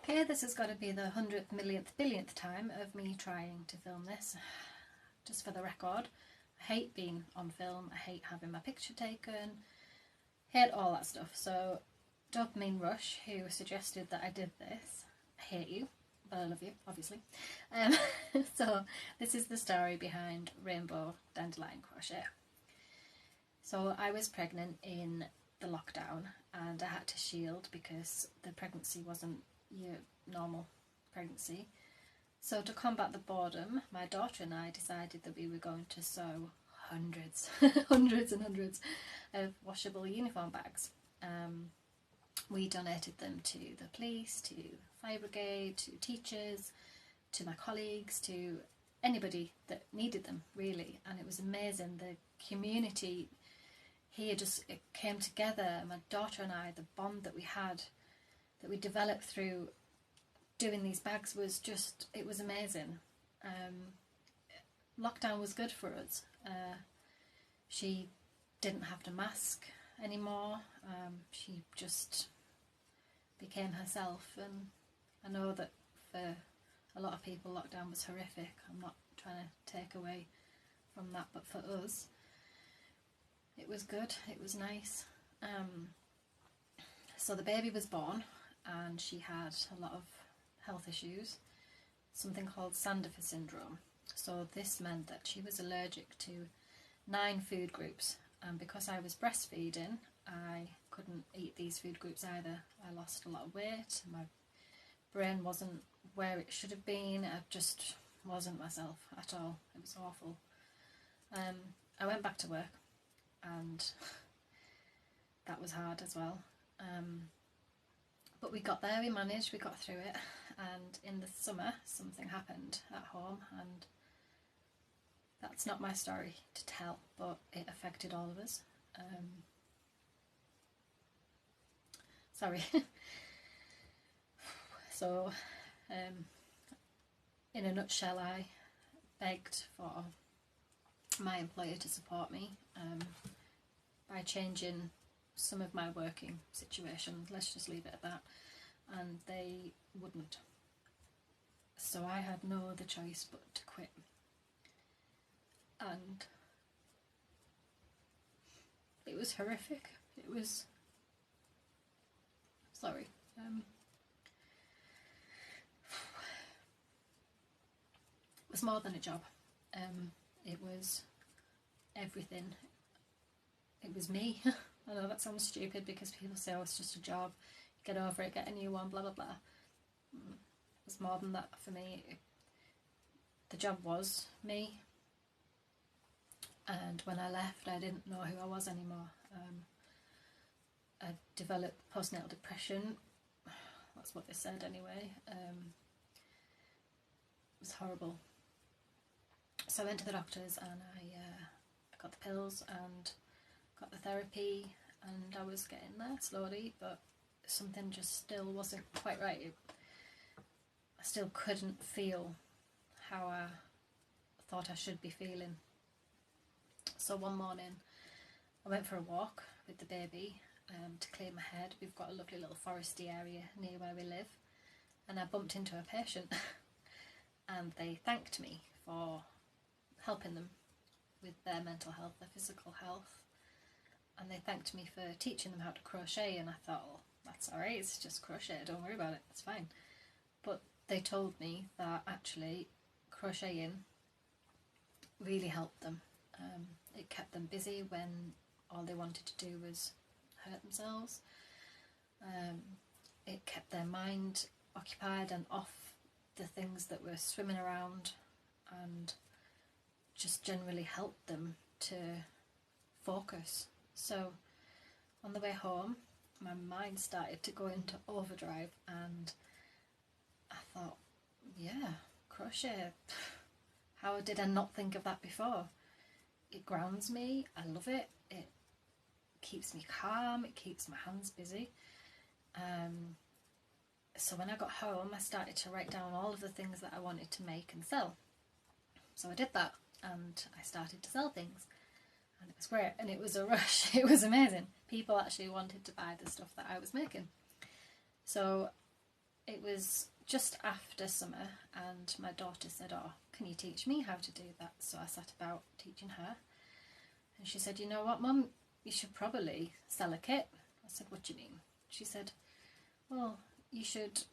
Okay, this has got to be the 100th, millionth, billionth time of me trying to film this. Just for the record, I hate being on film, I hate having my picture taken, hate all that stuff. So Dopamine Rush, who suggested that I did this, I hate you, but I love you, obviously. So this is the story behind Rainbow Dandelion Crochet. So I was pregnant in the lockdown and I had to shield because the pregnancy wasn't your normal pregnancy. So to combat the boredom, my daughter and I decided that we were going to sew hundreds, hundreds and hundreds of washable uniform bags. We donated them to the police, to fire brigade, to teachers, to my colleagues, to anybody that needed them, really. And it was amazing. The community here it came together. My daughter and I, the bond that we had, that we developed through doing these bags was just, it was amazing. Lockdown was good for us. She didn't have to mask anymore. She just became herself, and I know that for a lot of people lockdown was horrific. I'm not trying to take away from that, but for us it was good, it was nice. So the baby was born and she had a lot of health issues, something called Sandifer syndrome. So this meant that she was allergic to 9 food groups, and because I was breastfeeding I couldn't eat these food groups either. I lost a lot of weight, my brain wasn't where it should have been, I just wasn't myself at all. It was awful. I went back to work and that was hard as well. But we got there, we managed, we got through it, and in the summer something happened at home, and that's not my story to tell, but it affected all of us. Sorry. So, in a nutshell, I begged for my employer to support me by changing some of my working situation, let's just leave it at that, and they wouldn't. So I had no other choice but to quit. And it was horrific. It was, sorry, it was more than a job. It was everything. It was me. I know that sounds stupid because people say, oh, it's just a job, get over it, get a new one, blah blah blah. It was more than that for me. The job was me, and when I left I didn't know who I was anymore. I developed postnatal depression, that's what they said anyway. It was horrible. So I went to the doctors and I got the pills and got the therapy, and I was getting there slowly, but something just still wasn't quite right. I still couldn't feel how I thought I should be feeling. So one morning I went for a walk with the baby to clear my head. We've got a lovely little foresty area near where we live, and I bumped into a patient and they thanked me for helping them with their mental health, their physical health. And they thanked me for teaching them how to crochet, and I thought, well, that's alright, it's just crochet, don't worry about it, it's fine. But they told me that actually crocheting really helped them. It kept them busy when all they wanted to do was hurt themselves. It kept their mind occupied and off the things that were swimming around, and just generally helped them to focus. So on the way home my mind started to go into overdrive, and I thought, yeah, crochet, how did I not think of that before? It grounds me, I love it, it keeps me calm, it keeps my hands busy. So when I got home I started to write down all of the things that I wanted to make and sell. So I did that and I started to sell things, and it was great, and it was a rush. It was amazing. People actually wanted to buy the stuff that I was making. So it was just after summer, and my daughter said, "Oh, can you teach me how to do that?" So I sat about teaching her, and she said, "You know what, Mum, you should probably sell a kit." I said, "What do you mean?" She said, "Well, you should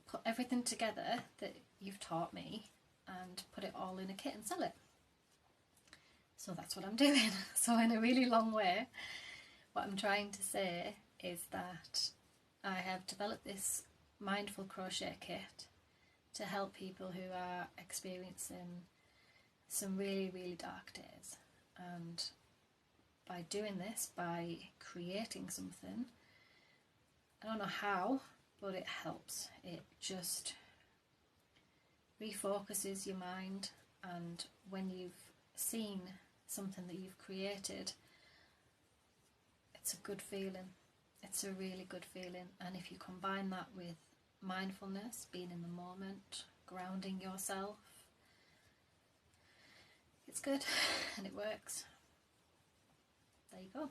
put everything together that you've taught me and put it all in a kit and sell it." So that's what I'm doing. So in a really long way, what I'm trying to say is that I have developed this mindful crochet kit to help people who are experiencing some really, really dark days. And by doing this, by creating something, I don't know how, but it helps. It just refocuses your mind, and when you've seen something that you've created, it's a good feeling. It's a really good feeling. And if you combine that with mindfulness, being in the moment, grounding yourself, it's good and it works. There you go.